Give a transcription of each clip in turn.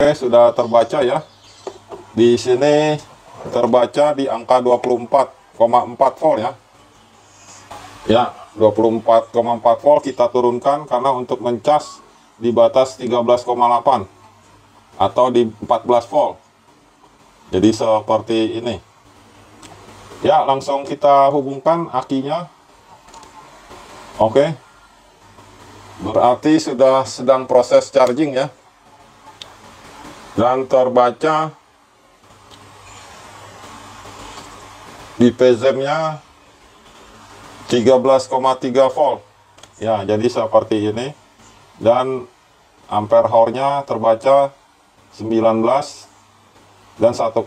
Oke, sudah terbaca ya. Di sini terbaca di angka 24,4 volt ya. Ya, 24,4 volt kita turunkan karena untuk mencas di batas 13,8 atau di 14 volt. Jadi seperti ini. Ya, langsung kita hubungkan akinya. Oke. Berarti sudah sedang proses charging ya. Dan terbaca di PZM-nya 13,3 volt. Ya, jadi seperti ini. Dan ampere hour-nya terbaca 19 dan 1,2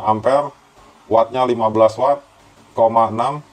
ampere. Wattnya 15 watt, 6.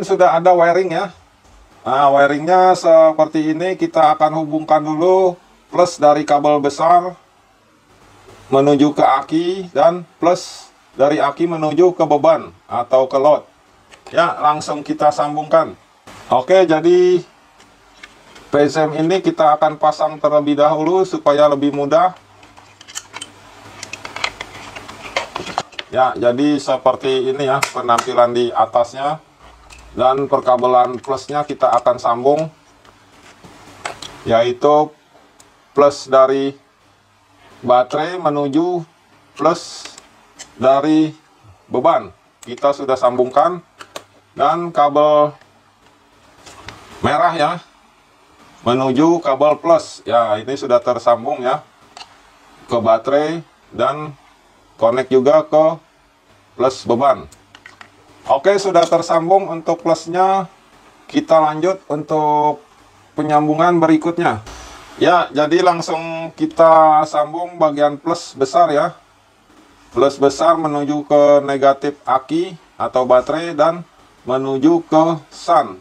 sudah ada wiring ya. Nah, wiringnya seperti ini. Kita akan hubungkan dulu plus dari kabel besar menuju ke aki dan plus dari aki menuju ke beban atau ke load. Ya, langsung kita sambungkan. Oke, jadi PCM ini kita akan pasang terlebih dahulu supaya lebih mudah. Ya, jadi seperti ini ya penampilan di atasnya. Dan perkabelan plusnya kita akan sambung, yaitu plus dari baterai menuju plus dari beban. Kita sudah sambungkan. Dan kabel merah ya menuju kabel plus. Ya, ini sudah tersambung ya ke baterai dan connect juga ke plus beban. Oke, sudah tersambung untuk plusnya. Kita lanjut untuk penyambungan berikutnya. Ya, jadi langsung kita sambung bagian plus besar ya. Plus besar menuju ke negatif aki atau baterai dan menuju ke sun,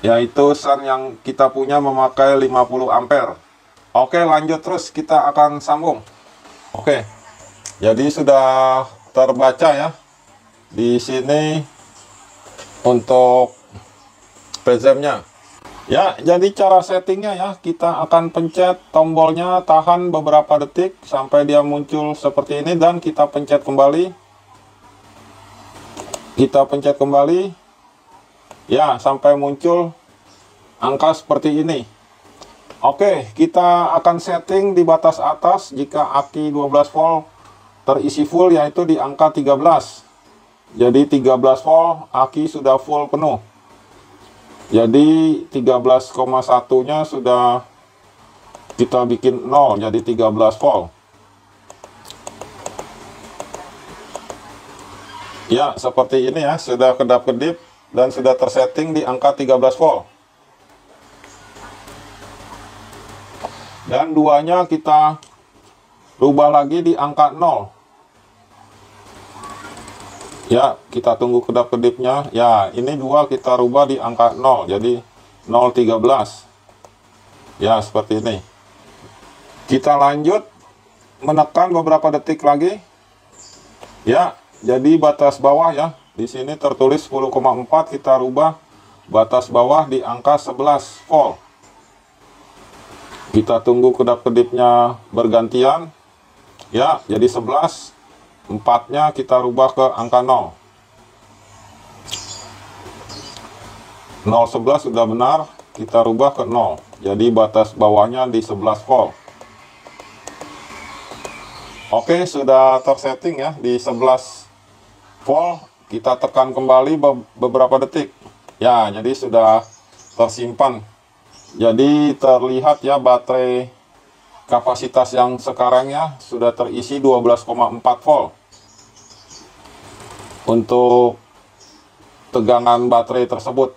yaitu sun yang kita punya memakai 50 ampere. Oke, lanjut terus kita akan sambung. Oke, jadi sudah terbaca ya di sini untuk PCM-nya. Ya, jadi cara settingnya ya, kita akan pencet tombolnya, tahan beberapa detik sampai dia muncul seperti ini dan kita pencet kembali. Kita pencet kembali. Ya, sampai muncul angka seperti ini. Oke, kita akan setting di batas atas jika aki 12 volt terisi full, yaitu di angka 13. Jadi 13 volt aki sudah full penuh. Jadi 13,1 nya sudah kita bikin 0, jadi 13 volt. Ya, seperti ini ya, sudah kedap-kedip dan sudah tersetting di angka 13 volt. Dan duanya kita rubah lagi di angka 0. Ya, kita tunggu kedap-kedipnya. Ya, ini dua kita rubah di angka 0, jadi 0,13. Ya, seperti ini. Kita lanjut menekan beberapa detik lagi. Ya, jadi batas bawah ya, di sini tertulis 10,4, kita rubah batas bawah di angka 11 volt. Kita tunggu kedap-kedipnya bergantian. Ya, jadi 11, 4-nya kita rubah ke angka 0. 0,11 sudah benar, kita rubah ke 0. Jadi batas bawahnya di 11 volt. Oke, sudah tersetting ya di 11 volt. Kita tekan kembali beberapa detik. Ya, jadi sudah tersimpan. Jadi terlihat ya baterai kapasitas yang sekarang ya sudah terisi 12,4 volt. Untuk tegangan baterai tersebut.